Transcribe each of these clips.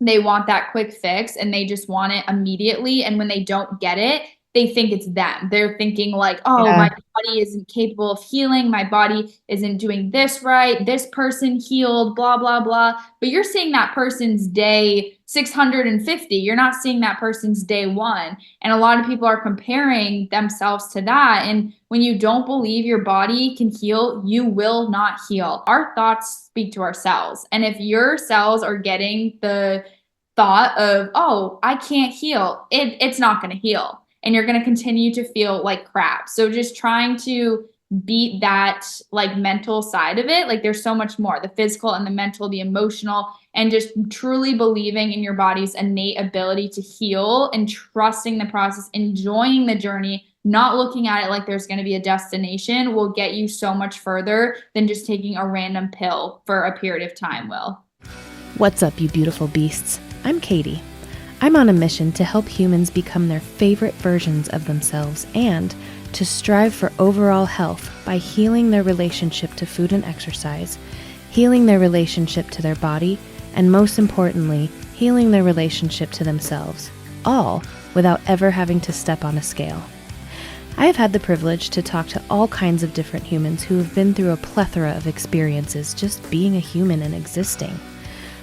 they want that quick fix and they just want it immediately. And when they don't get it, they think it's them. They're thinking like, oh, Yeah. my body isn't capable of healing. My body isn't doing this right. This person healed, blah, blah, blah. But you're seeing that person's day 650. You're not seeing that person's day one. And a lot of people are comparing themselves to that. And when you don't believe your body can heal, you will not heal. Our thoughts speak to our cells. And if your cells are getting the thought of, oh, I can't heal, it's not going to heal. And you're going to continue to feel like crap. So just trying to beat that like mental side of it. Like there's so much more, the physical and the mental, the emotional, and just truly believing in your body's innate ability to heal and trusting the process, enjoying the journey, not looking at it like there's going to be a destination will get you so much further than just taking a random pill for a period of time will. What's up, you beautiful beasts? I'm Katie. I'm on a mission to help humans become their favorite versions of themselves and to strive for overall health by healing their relationship to food and exercise, healing their relationship to their body, and most importantly, healing their relationship to themselves, all without ever having to step on a scale. I have had the privilege to talk to all kinds of different humans who have been through a plethora of experiences just being a human and existing.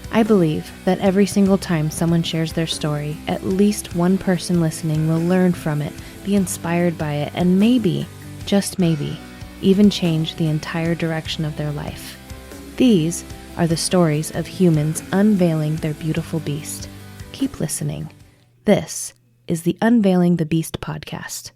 I believe that every single time someone shares their story, at least one person listening will learn from it, be inspired by it, and maybe, just maybe, even change the entire direction of their life. These are the stories of humans unveiling their beautiful beast. Keep listening. This is the Unveiling the Beast podcast.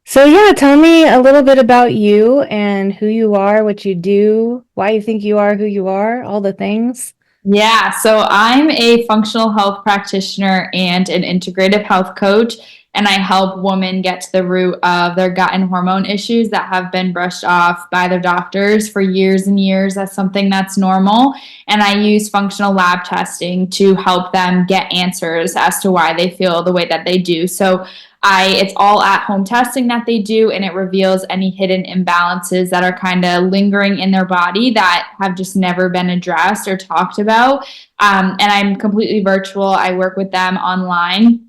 So yeah, tell me a little bit about you and who you are, what you do, why you think you are who you are, all the things. Yeah, so I'm a functional health practitioner and an integrative health coach, and I help women get to the root of their gut and hormone issues that have been brushed off by their doctors for years and years as something that's normal. And I use functional lab testing to help them get answers as to why they feel the way that they do. So it's all at home testing that they do, and it reveals any hidden imbalances that are kind of lingering in their body that have just never been addressed or talked about. And I'm completely virtual. I work with them online,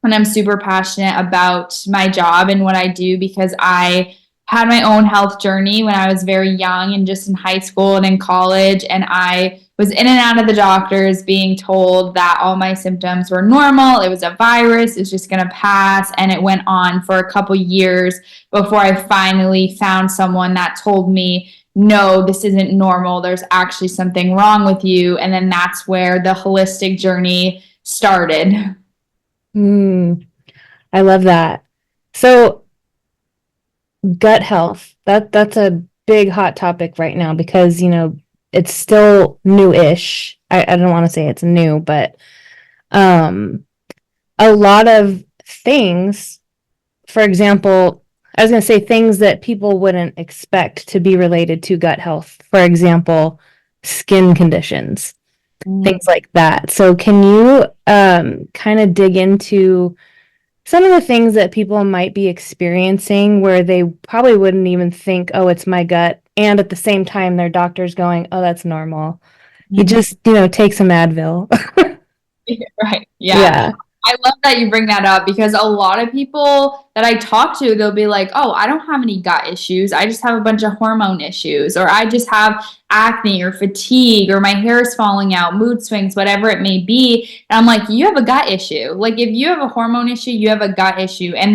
and I'm super passionate about my job and what I do because I had my own health journey when I was very young and just in high school and in college. And I was in and out of the doctors being told that all my symptoms were normal. It was a virus. It's just going to pass. And it went on for a couple years before I finally found someone that told me, no, this isn't normal. There's actually something wrong with you. And then that's where the holistic journey started. I love that. So gut health, that's a big hot topic right now because, it's still new-ish. I don't want to say it's new, but a lot of things, for example, I was going to say things that people wouldn't expect to be related to gut health. For example, skin conditions, things like that. So can you kind of dig into some of the things that people might be experiencing where they probably wouldn't even think, oh, it's my gut. And at the same time, their doctor's going, oh, that's normal. You just, take some Advil. Right. Yeah. Yeah. I love that you bring that up because a lot of people that I talk to, they'll be like, oh, I don't have any gut issues. I just have a bunch of hormone issues, or I just have acne or fatigue, or my hair is falling out, mood swings, whatever it may be. And I'm like, you have a gut issue. Like if you have a hormone issue, you have a gut issue. And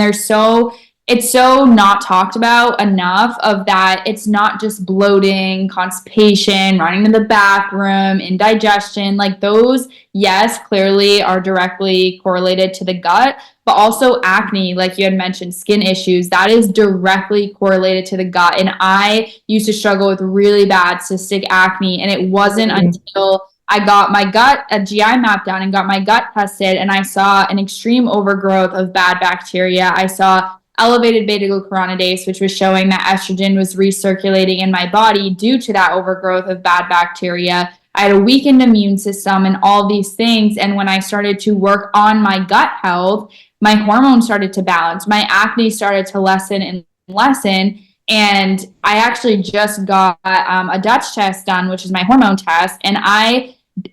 it's so not talked about enough of that. It's not just bloating, constipation, running to the bathroom, indigestion, like those, yes, clearly are directly correlated to the gut, but also acne, like you had mentioned, skin issues, that is directly correlated to the gut. And I used to struggle with really bad cystic acne, and it wasn't until I got my gut, a GI map done and got my gut tested, and I saw an extreme overgrowth of bad bacteria. I saw elevated beta-glucuronidase, which was showing that estrogen was recirculating in my body due to that overgrowth of bad bacteria. I had a weakened immune system and all these things. And when I started to work on my gut health, my hormones started to balance. My acne started to lessen and lessen. And I actually just got a Dutch test done, which is my hormone test. And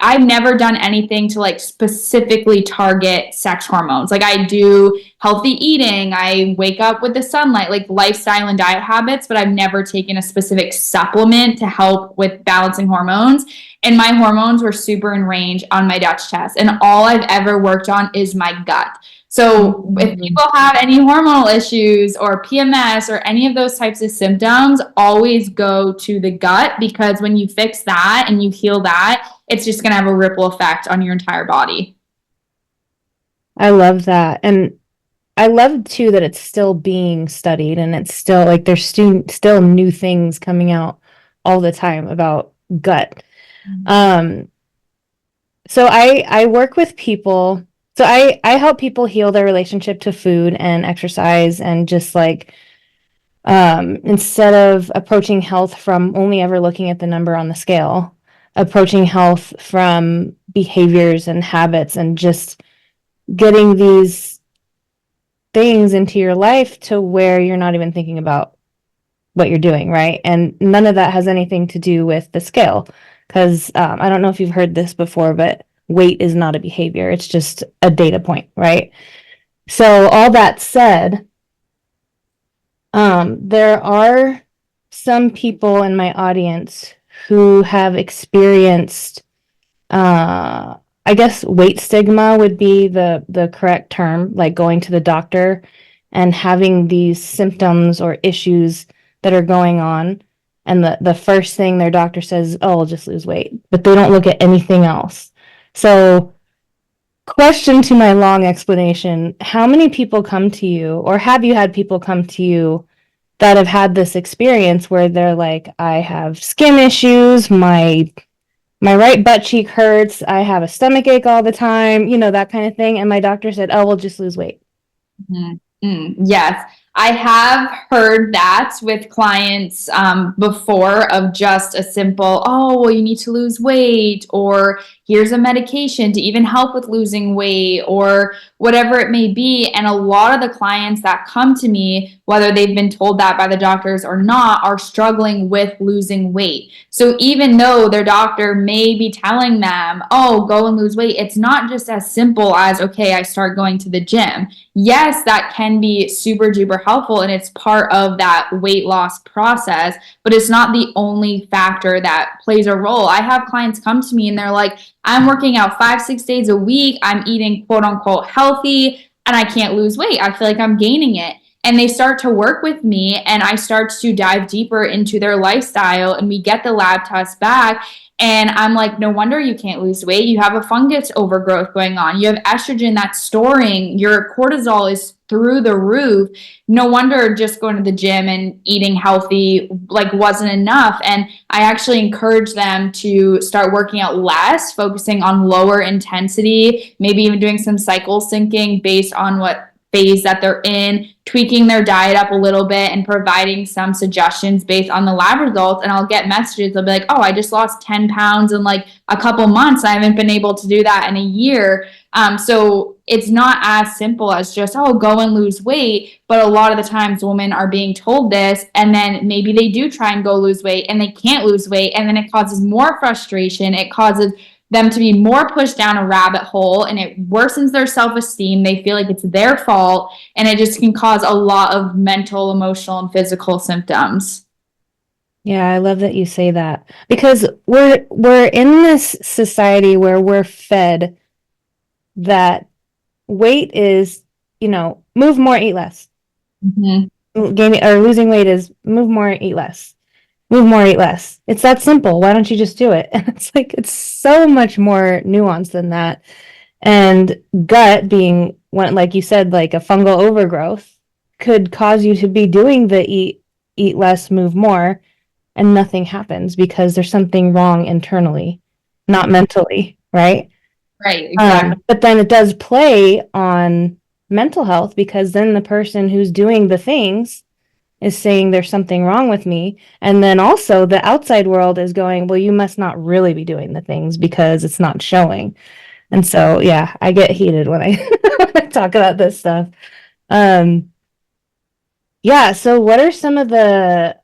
I've never done anything to like specifically target sex hormones. Like I do healthy eating, I wake up with the sunlight, like lifestyle and diet habits, but I've never taken a specific supplement to help with balancing hormones. And my hormones were super in range on my Dutch test. And all I've ever worked on is my gut. So if people have any hormonal issues or PMS or any of those types of symptoms, always go to the gut, because when you fix that and you heal that, it's just going to have a ripple effect on your entire body. I love that. And I love too that it's still being studied, and it's still like there's still new things coming out all the time about gut. So I work with people. So I help people heal their relationship to food and exercise, and just like instead of approaching health from only ever looking at the number on the scale, approaching health from behaviors and habits, and just getting these things into your life to where you're not even thinking about what you're doing, right? And none of that has anything to do with the scale, because I don't know if you've heard this before, but weight is not a behavior. It's just a data point, right? So all that said, there are some people in my audience who have experienced, I guess weight stigma would be the correct term, like going to the doctor and having these symptoms or issues that are going on. And the first thing their doctor says, oh, I'll just lose weight, but they don't look at anything else. So, question to my long explanation, how many people come to you, or have you had people come to you that have had this experience where they're like, I have skin issues, my right butt cheek hurts, I have a stomach ache all the time, that kind of thing, and my doctor said, oh, we'll just lose weight? Yes, I have heard that with clients before, of just a simple, oh, well, you need to lose weight, or here's a medication to even help with losing weight, or whatever it may be. And a lot of the clients that come to me, whether they've been told that by the doctors or not, are struggling with losing weight. So even though their doctor may be telling them, oh, go and lose weight, it's not just as simple as, okay, I start going to the gym. Yes, that can be super duper helpful, and it's part of that weight loss process, but it's not the only factor that plays a role. I have clients come to me and they're like, I'm working out 5-6 days a week, I'm eating quote unquote healthy, and I can't lose weight. I feel like I'm gaining it. And they start to work with me, and I start to dive deeper into their lifestyle, and we get the lab tests back. And I'm like, no wonder you can't lose weight. You have a fungus overgrowth going on. You have estrogen that's storing. Your cortisol is through the roof. No wonder just going to the gym and eating healthy like wasn't enough. And I actually encourage them to start working out less, focusing on lower intensity, maybe even doing some cycle syncing based on what phase that they're in, tweaking their diet up a little bit and providing some suggestions based on the lab results. And I'll get messages. They'll be like, oh, I just lost 10 pounds in like a couple months. I haven't been able to do that in a year. So it's not as simple as just, oh, go and lose weight. But a lot of the times women are being told this, and then maybe they do try and go lose weight and they can't lose weight. And then it causes more frustration. It causes them to be more pushed down a rabbit hole, and it worsens their self-esteem. They feel like it's their fault, and it just can cause a lot of mental, emotional, and physical symptoms. Yeah, I love that you say that, because we're in this society where we're fed that weight is, move more, eat less. Gaining or losing weight is move more, eat less. Move more, eat less. It's that simple. Why don't you just do it? And it's like, it's so much more nuanced than that. And gut being one, like you said, like a fungal overgrowth could cause you to be doing the eat less, move more, and nothing happens because there's something wrong internally, not mentally, right? Right, exactly. But then it does play on mental health, because then the person who's doing the things is saying there's something wrong with me. And then also the outside world is going, well, you must not really be doing the things because it's not showing. And so, yeah, I get heated when I, when I talk about this stuff. Um, yeah, so what are some of the,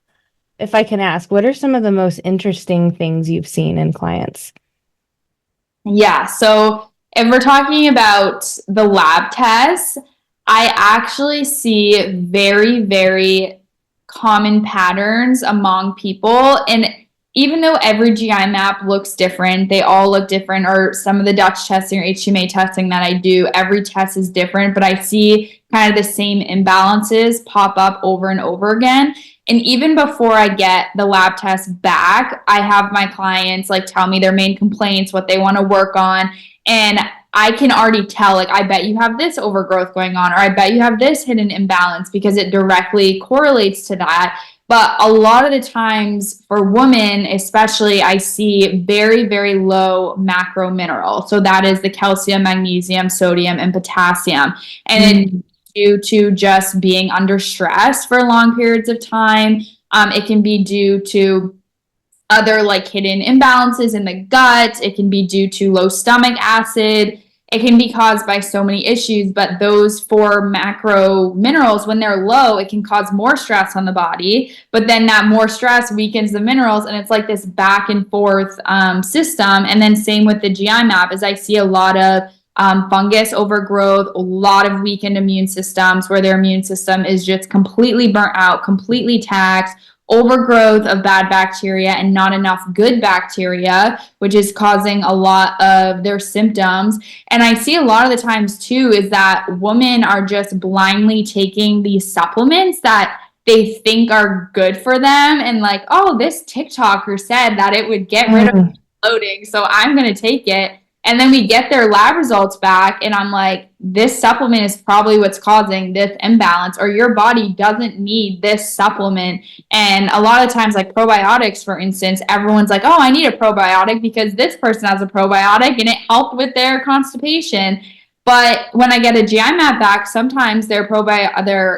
if I can ask, what are some of the most interesting things you've seen in clients? Yeah. So if we're talking about the lab tests, I actually see very, very common patterns among people. And even though every GI map looks different, they all look different, or some of the Dutch testing or HMA testing that I do, every test is different, but I see kind of the same imbalances pop up over and over again. And even before I get the lab test back, I have my clients like tell me their main complaints, what they want to work on. And I can already tell, like, I bet you have this overgrowth going on, or I bet you have this hidden imbalance because it directly correlates to that. But a lot of the times for women, especially, I see very, very low macro mineral. So that is the calcium, magnesium, sodium, and potassium. And it due to just being under stress for long periods of time. It can be due to other like hidden imbalances in the gut. It can be due to low stomach acid. It can be caused by so many issues, but those four macro minerals, when they're low, it can cause more stress on the body. But then that more stress weakens the minerals, and it's like this back and forth system. And then same with the GI map, as I see a lot of fungus overgrowth, a lot of weakened immune systems where their immune system is just completely burnt out, completely taxed, overgrowth of bad bacteria and not enough good bacteria, which is causing a lot of their symptoms. And I see a lot of the times too is that women are just blindly taking these supplements that they think are good for them, and like, oh, this TikToker said that it would get rid of bloating, so I'm going to take it. And then we get their lab results back, and I'm like, this supplement is probably what's causing this imbalance, or your body doesn't need this supplement. And a lot of times, like probiotics, for instance, everyone's like, oh, I need a probiotic because this person has a probiotic and it helped with their constipation. But when I get a GI map back, sometimes their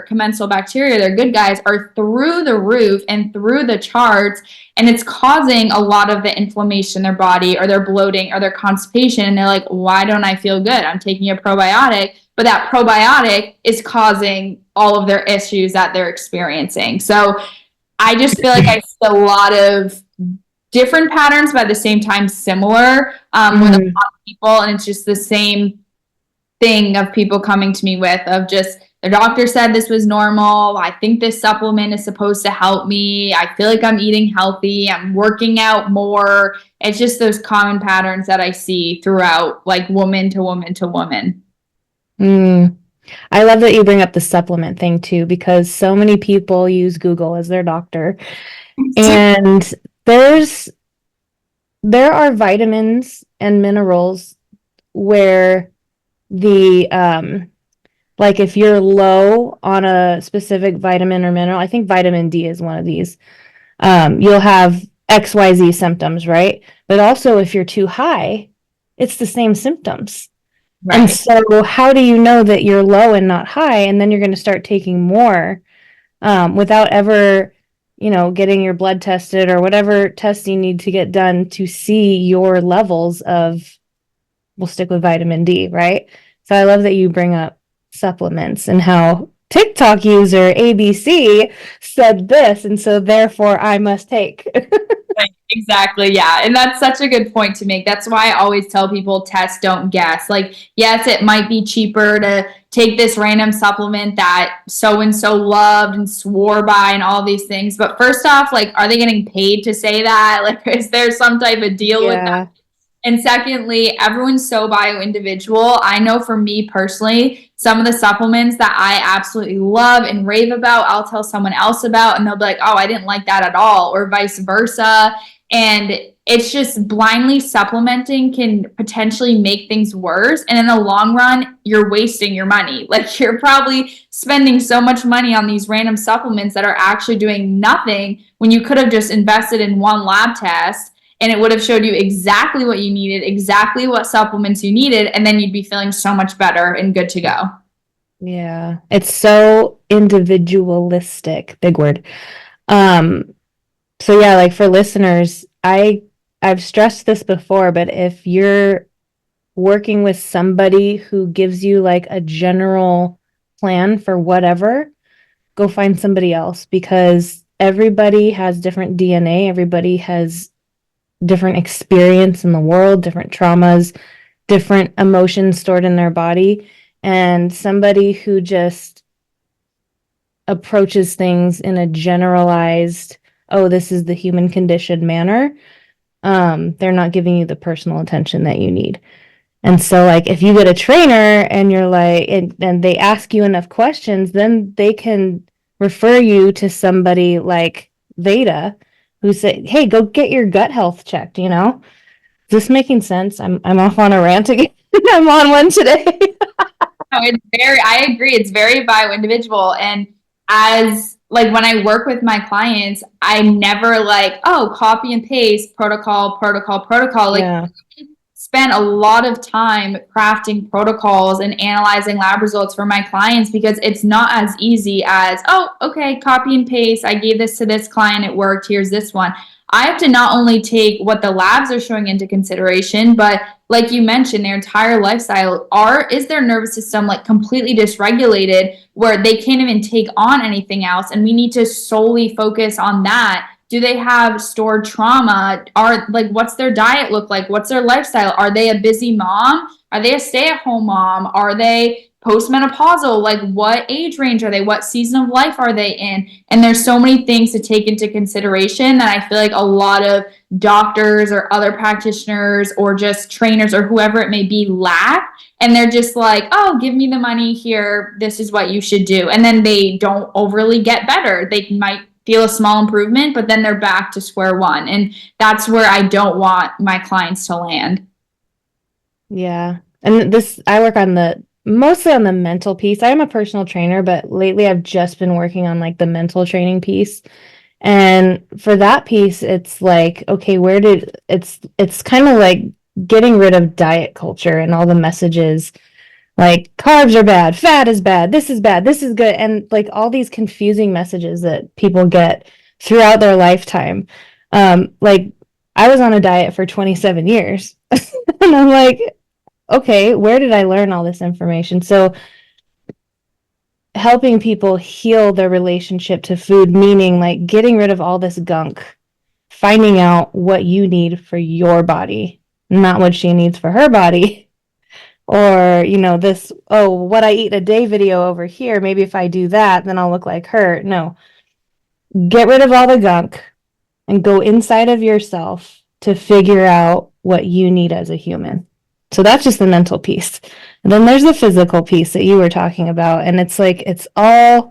commensal bacteria, their good guys, are through the roof and through the charts, and it's causing a lot of the inflammation in their body or their bloating or their constipation. And they're like, why don't I feel good? I'm taking a probiotic, but that probiotic is causing all of their issues that they're experiencing. So I just feel like I see a lot of different patterns, but at the same time similar with a lot of people. And it's just the same thing of people coming to me with of just their doctor said this was normal. I think this supplement is supposed to help me. I feel like I'm eating healthy. I'm working out more. It's just those common patterns that I see throughout, like woman to woman to woman. I love that you bring up the supplement thing too, because so many people use Google as their doctor. And there are vitamins and minerals where the like if you're low on a specific vitamin or mineral, I think vitamin D is one of these, you'll have XYZ symptoms, right? But also if you're too high, it's the same symptoms. Right. And so how do you know that you're low and not high? And then you're going to start taking more without ever, getting your blood tested or whatever test you need to get done to see your levels of, we'll stick with vitamin D, right? So I love that you bring up supplements and how TikTok user ABC said this, and so therefore I must take. Exactly. Yeah. And that's such a good point to make. That's why I always tell people test, don't guess. Like, yes, it might be cheaper to take this random supplement that so-and-so loved and swore by and all these things. But first off, like, are they getting paid to say that? Like, is there some type of deal with that? And secondly, everyone's so bio-individual. I know for me personally, some of the supplements that I absolutely love and rave about, I'll tell someone else about, and they'll be like, oh, I didn't like that at all, or vice versa. And it's just blindly supplementing can potentially make things worse. And in the long run, you're wasting your money. Like, you're probably spending so much money on these random supplements that are actually doing nothing when you could have just invested in one lab test, and it would have showed you exactly what you needed, exactly what supplements you needed, and then you'd be feeling so much better and good to go. Yeah. It's so individualistic. Big word. Um, so yeah, like for listeners, I've stressed this before, but if you're working with somebody who gives you like a general plan for whatever, go find somebody else because everybody has different DNA, everybody has different experience in the world, different traumas, different emotions stored in their body. And somebody who just approaches things in a generalized, oh, this is the human condition manner, they're not giving you the personal attention that you need. And so, like, if you get a trainer and you're like, and they ask you enough questions, then they can refer you to somebody like Veda, who say, "Hey, go get your gut health checked." Is this making sense? I'm off on a rant again. I'm on one today. No, I agree. It's very bio individual. And as like when I work with my clients, I never like, oh, copy and paste protocol, protocol, protocol. Like Yeah, spent a lot of time crafting protocols and analyzing lab results for my clients because it's not as easy as, oh, okay, copy and paste. I gave this to this client, it worked. Here's this one. I have to not only take what the labs are showing into consideration, but like you mentioned, their entire lifestyle is their nervous system like completely dysregulated where they can't even take on anything else. And we need to solely focus on that. Do they have stored trauma? What's their diet look like? What's their lifestyle? Are they a busy mom? Are they a stay-at-home mom? Are they postmenopausal? Like what age range are they? What season of life are they in? And there's so many things to take into consideration that I feel like a lot of doctors or other practitioners or just trainers or whoever it may be lack. And they're just like, oh, give me the money here. This is what you should do. And then they don't overly get better. They might feel a small improvement, but then they're back to square one. And that's where I don't want my clients to land. yeah. And I work on mostly on the mental piece. I am a personal trainer, but lately I've just been working on like the mental training piece. And for that piece, it's like, okay, it's kind of like getting rid of diet culture and all the messages like carbs are bad, fat is bad, this is good. And like all these confusing messages that people get throughout their lifetime. Like I was on a diet for 27 years. And I'm like, okay, where did I learn all this information? So helping people heal their relationship to food, meaning like getting rid of all this gunk, finding out what you need for your body, not what she needs for her body. Or, this, oh, what I eat in a day video over here, maybe if I do that, then I'll look like her. No, get rid of all the gunk and go inside of yourself to figure out what you need as a human. So that's just the mental piece. And then there's the physical piece that you were talking about. And it's like, it's a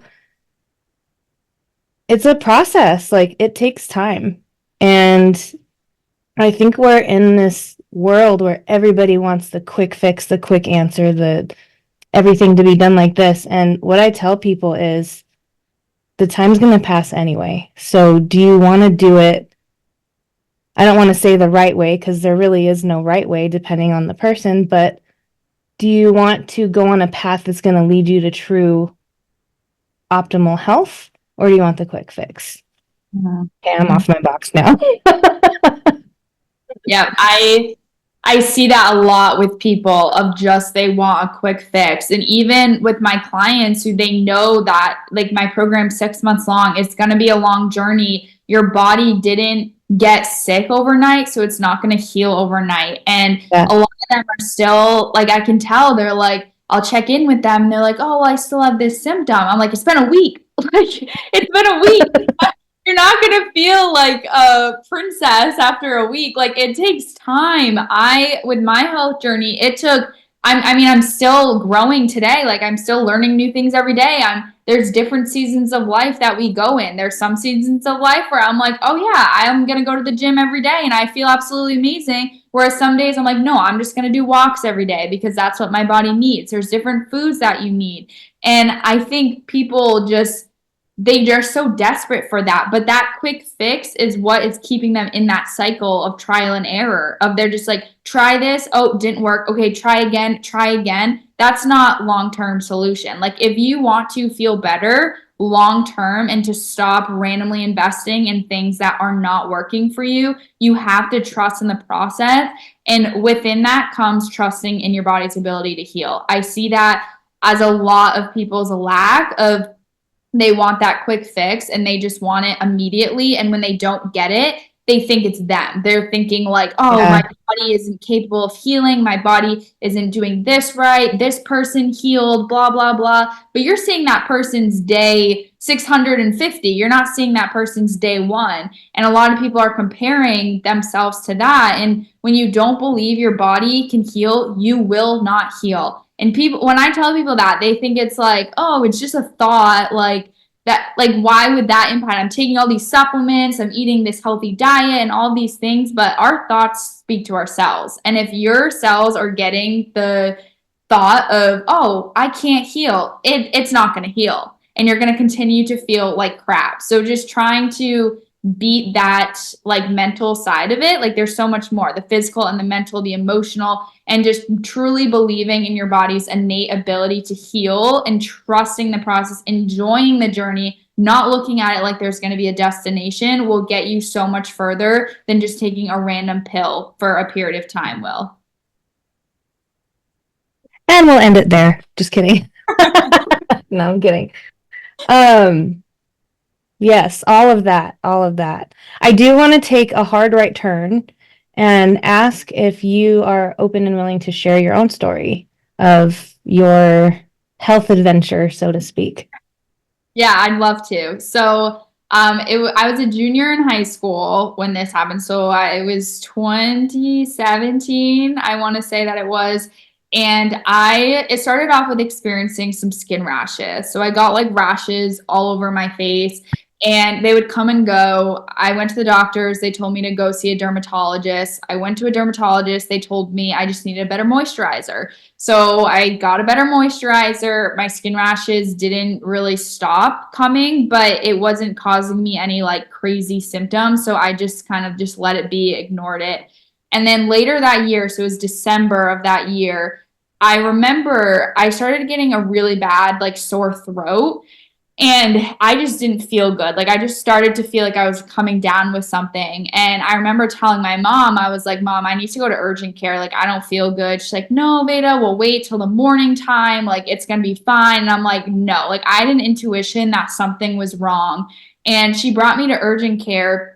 process. Like it takes time. And I think we're in this world where everybody wants the quick fix, the quick answer, the everything to be done like this. And what I tell people is the time's going to pass anyway. So do you want to do it? I don't want to say the right way because there really is no right way depending on the person, but do you want to go on a path that's going to lead you to true optimal health or do you want the quick fix? Mm-hmm. Okay, I'm off my box now. Yeah, I see that a lot with people of just they want a quick fix. And even with my clients who they know that like my program's 6 months long, it's going to be a long journey. Your body didn't get sick overnight, so it's not going to heal overnight. And Yeah. a lot of them are still like, I can tell they're like, I'll check in with them and they're like, oh, well, I still have this symptom. I'm like, it's been a week. Like, it's been a week. You're not going to feel like a princess after a week. Like it takes time. With my health journey, I'm still growing today. Like I'm still learning new things every day. There's different seasons of life that we go in. There's some seasons of life where I'm like, oh yeah, I'm going to go to the gym every day and I feel absolutely amazing. Whereas some days I'm like, no, I'm just going to do walks every day because that's what my body needs. There's different foods that you need. And I think people just they're so desperate for that. But that quick fix is what is keeping them in that cycle of trial and error of they're just like, try this. Oh, didn't work. Okay, try again, try again. That's not long-term solution. Like if you want to feel better long term and to stop randomly investing in things that are not working for you, you have to trust in the process. And within that comes trusting in your body's ability to heal. I see that as a lot of people's lack of, they want that quick fix and they just want it immediately. And when they don't get it, they think it's them. They're thinking like, oh, Yeah. my body isn't capable of healing. My body isn't doing this right. This person healed, blah, blah, blah. But you're seeing that person's day 650. You're not seeing that person's day one. And a lot of people are comparing themselves to that. And when you don't believe your body can heal, you will not heal. And people, when I tell people that, they think it's like, oh, it's just a thought, like that, like why would that impact? I'm taking all these supplements, I'm eating this healthy diet and all these things, but our thoughts speak to our cells. And if your cells are getting the thought of, oh, I can't heal, it's not going to heal. And you're going to continue to feel like crap. So just trying to beat that like mental side of it. Like there's so much more, the physical and the mental, the emotional, and just truly believing in your body's innate ability to heal and trusting the process, enjoying the journey, not looking at it like there's going to be a destination will get you so much further than just taking a random pill for a period of time will. And we'll end it there. Just kidding. No, I'm kidding. Yes, all of that, all of that. I do want to take a hard right turn and ask if you are open and willing to share your own story of your health adventure, so to speak. Yeah, I'd love to. So, I was a junior in high school when this happened. So it was 2017, I want to say that it was. And it started off with experiencing some skin rashes. So I got like rashes all over my face and they would come and go. I went to the doctors. They told me to go see a dermatologist. I went to a dermatologist. They told me I just needed a better moisturizer. So I got a better moisturizer. My skin rashes didn't really stop coming, but it wasn't causing me any like crazy symptoms. So I just kind of just let it be, ignored it. And then later that year, so it was December of that year, I remember I started getting a really bad like sore throat. And I just didn't feel good. Like I just started to feel like I was coming down with something. And I remember telling my mom, I was like, Mom, I need to go to urgent care. Like I don't feel good. She's like, no, Veda, we'll wait till the morning time. Like it's going to be fine. And I'm like, no, like I had an intuition that something was wrong. And she brought me to urgent care.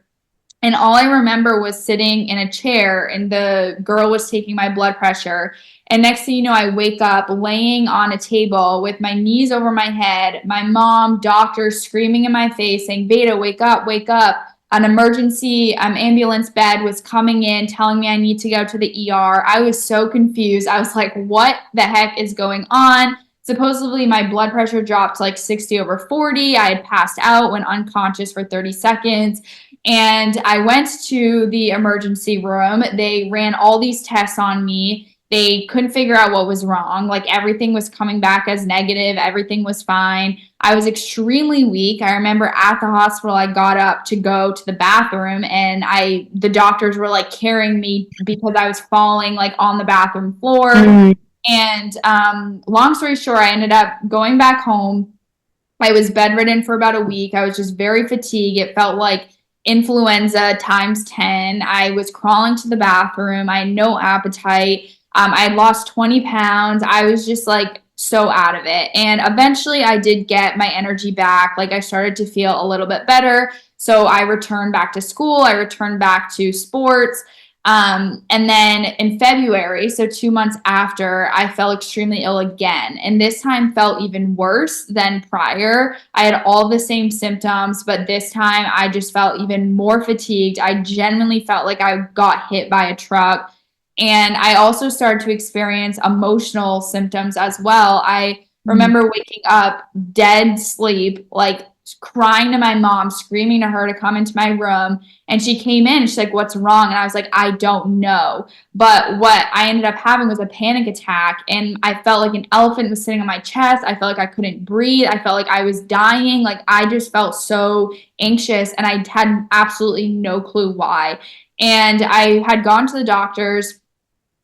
And all I remember was sitting in a chair and the girl was taking my blood pressure. And next thing you know, I wake up laying on a table with my knees over my head, my mom, doctors screaming in my face saying, Veda, wake up, wake up. An emergency ambulance bed was coming in telling me I need to go to the ER. I was so confused. I was like, what the heck is going on? Supposedly my blood pressure dropped to like 60 over 40. I had passed out, went unconscious for 30 seconds. And I went to the emergency room. They ran all these tests on me. They couldn't figure out what was wrong. Like everything was coming back as negative. Everything was fine. I was extremely weak. I remember at the hospital, I got up to go to the bathroom and the doctors were like carrying me because I was falling like on the bathroom floor. Mm. And long story short, I ended up going back home. I was bedridden for about a week. I was just very fatigued. It felt like influenza times 10. I was crawling to the bathroom. I had no appetite. I had lost 20 pounds. I was just like so out of it. And eventually I did get my energy back. Like I started to feel a little bit better. So I returned back to school. I returned back to sports. And then in February, so 2 months after, I fell extremely ill again. And this time felt even worse than prior. I had all the same symptoms, but this time I just felt even more fatigued. I genuinely felt like I got hit by a truck. And I also started to experience emotional symptoms as well. I remember waking up dead sleep, like crying to my mom, screaming to her to come into my room. And she came in and she's like, what's wrong? And I was like, I don't know. But what I ended up having was a panic attack. And I felt like an elephant was sitting on my chest. I felt like I couldn't breathe. I felt like I was dying. Like I just felt so anxious and I had absolutely no clue why. And I had gone to the doctors.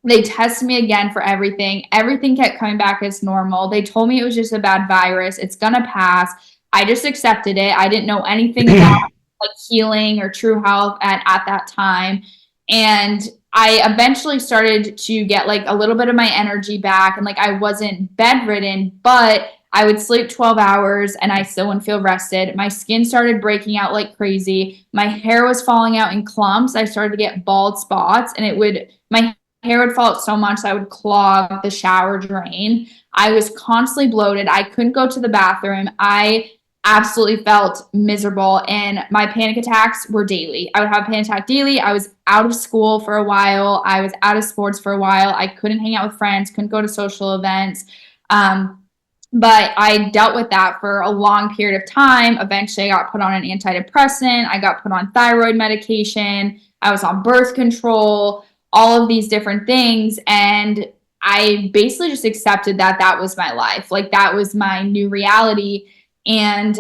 They tested me again for everything. Everything kept coming back as normal. They told me it was just a bad virus. It's going to pass. I just accepted it. I didn't know anything about like healing or true health at that time. And I eventually started to get like a little bit of my energy back and like I wasn't bedridden, but I would sleep 12 hours and I still wouldn't feel rested. My skin started breaking out like crazy. My hair was falling out in clumps. I started to get bald spots and my hair would fall out so much that I would clog the shower drain. I was constantly bloated. I couldn't go to the bathroom. I absolutely felt miserable and my panic attacks were daily. I would have a panic attack daily. I was out of school for a while. I was out of sports for a while. I couldn't hang out with friends, couldn't go to social events. But I dealt with that for a long period of time. Eventually, I got put on an antidepressant. I got put on thyroid medication. I was on birth control, all of these different things. And I basically just accepted that that was my life. Like that was my new reality. And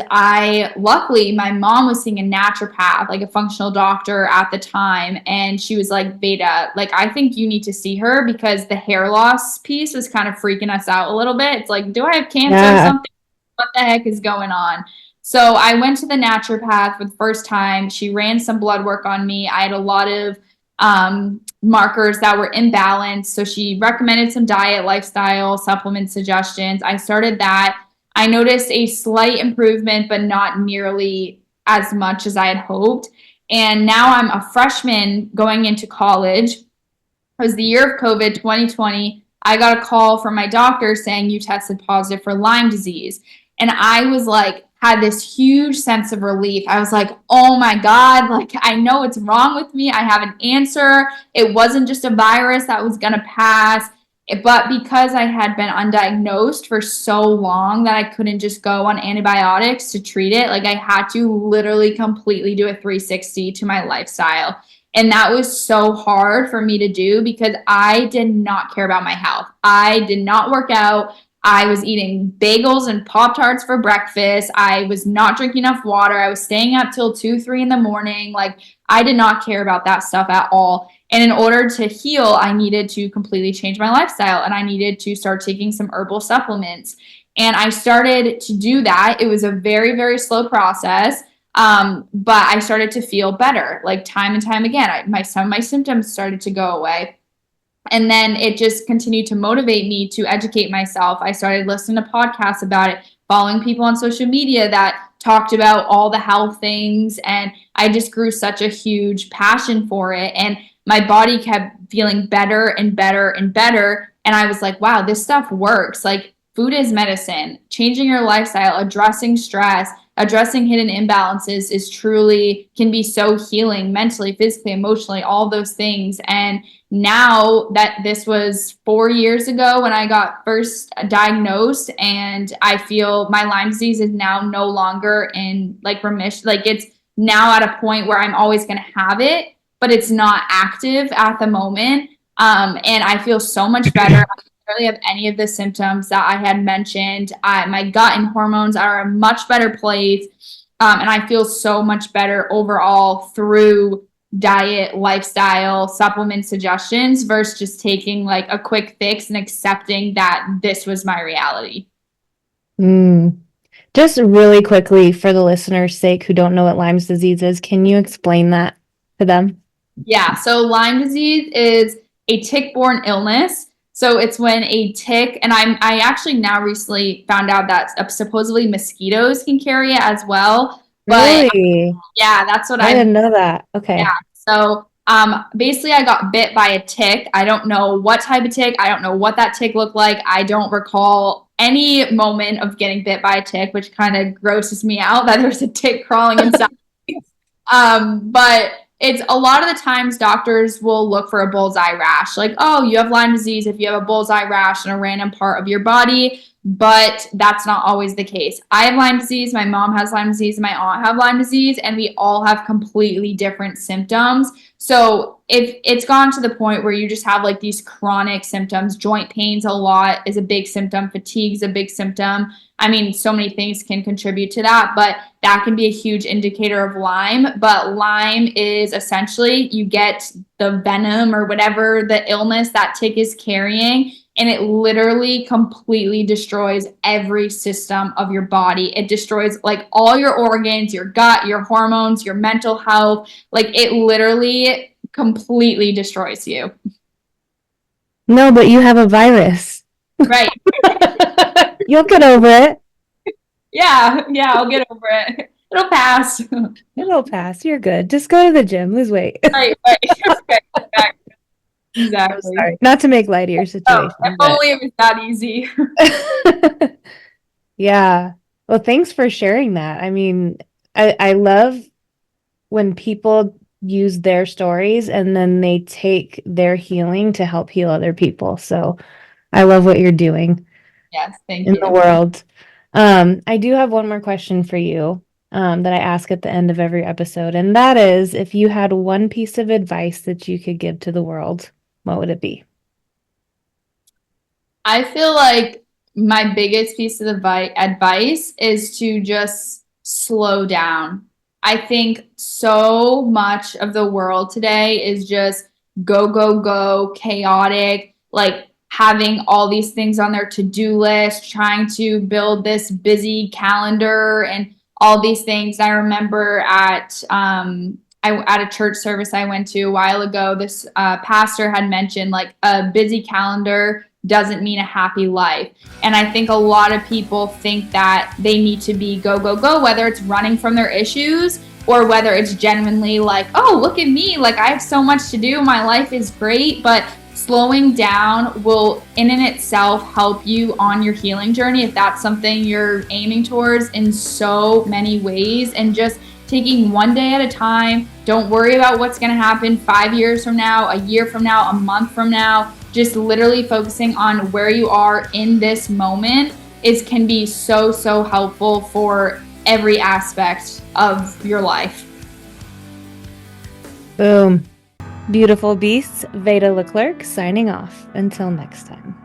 luckily, my mom was seeing a naturopath, like a functional doctor at the time. And she was like, Veda, like, I think you need to see her because the hair loss piece was kind of freaking us out a little bit. It's like, do I have cancer or something? What the heck is going on? So I went to the naturopath for the first time. She ran some blood work on me. I had a lot of markers that were imbalanced. So she recommended some diet, lifestyle, supplement suggestions. I started that. I noticed a slight improvement, but not nearly as much as I had hoped. And now I'm a freshman going into college. It was the year of COVID 2020. I got a call from my doctor saying you tested positive for Lyme disease. And I was like, had this huge sense of relief. I was like, oh my God, like I know what's wrong with me. I have an answer. It wasn't just a virus that was going to pass. But because I had been undiagnosed for so long that I couldn't just go on antibiotics to treat it, like I had to literally completely do a 360 to my lifestyle. And that was so hard for me to do because I did not care about my health. I did not work out. I was eating bagels and Pop-Tarts for breakfast. I was not drinking enough water. I was staying up till 2, 3 in the morning. Like I did not care about that stuff at all. And in order to heal, I needed to completely change my lifestyle and I needed to start taking some herbal supplements. And I started to do that. It was a very, very slow process. But I started to feel better, like time and time again. Some of my symptoms started to go away. And then it just continued to motivate me to educate myself. I started listening to podcasts about it, following people on social media that talked about all the health things. And I just grew such a huge passion for it. And my body kept feeling better and better and better. And I was like, wow, this stuff works. Like food is medicine. Changing your lifestyle, addressing stress, addressing hidden imbalances can be so healing mentally, physically, emotionally, all those things. And now that this was 4 years ago when I got first diagnosed, and I feel my Lyme disease is now no longer in like remission. Like it's now at a point where I'm always going to have it, but it's not active at the moment. And I feel so much better. I don't really have any of the symptoms that I had mentioned. My gut and hormones are a much better place. And I feel so much better overall through diet, lifestyle, supplement suggestions versus just taking like a quick fix and accepting that this was my reality. Just really quickly for the listeners' sake who don't know what Lyme disease is, can you explain that to them? Yeah, so Lyme disease is a tick-borne illness. So it's when a tick, and I actually now recently found out that supposedly mosquitoes can carry it as well. But really? Yeah, that's what I didn't know that. Okay. Yeah. So basically I got bit by a tick. I don't know what type of tick. I don't know what that tick looked like. I don't recall any moment of getting bit by a tick, which kind of grosses me out that there's a tick crawling inside. But it's a lot of the times doctors will look for a bullseye rash. Like, oh, you have Lyme disease if you have a bullseye rash on a random part of your body, but that's not always the case. I have Lyme disease, my mom has Lyme disease, and my aunt have Lyme disease, and we all have completely different symptoms. So if it's gone to the point where you just have like these chronic symptoms, joint pains a lot is a big symptom, fatigue is a big symptom. I mean, so many things can contribute to that, but that can be a huge indicator of Lyme. But Lyme is essentially you get the venom or whatever the illness that tick is carrying, and it literally completely destroys every system of your body. It destroys like all your organs, your gut, your hormones, your mental health. Like it literally completely destroys you. No, but you have a virus. Right. You'll get over it. Yeah, I'll get over it. It'll pass. It'll pass. You're good. Just go to the gym, lose weight. Right. Exactly. Sorry. Not to make light of your situation. If only it was that easy. Yeah. Well, thanks for sharing that. I mean, I love when people use their stories and then they take their healing to help heal other people. So I love what you're doing. Yes, thank in you. the world. I do have one more question for you that I ask at the end of every episode, and that is, if you had one piece of advice that you could give to the world, what would it be? I feel like my biggest piece of advice is to just slow down. I think so much of the world today is just go, go, go, chaotic, like having all these things on their to-do list, trying to build this busy calendar and all these things. I remember at a church service I went to a while ago, this pastor had mentioned like a busy calendar doesn't mean a happy life. And I think a lot of people think that they need to be go, go, go, whether it's running from their issues or whether it's genuinely like, oh, look at me, like I have so much to do, my life is great. But slowing down will in and itself help you on your healing journey if that's something you're aiming towards in so many ways. And just taking one day at a time. Don't worry about what's going to happen 5 years from now, a year from now, a month from now. Just literally focusing on where you are in this moment can be so, so helpful for every aspect of your life. Boom. Beautiful beasts, Veda Leclerc signing off. Until next time.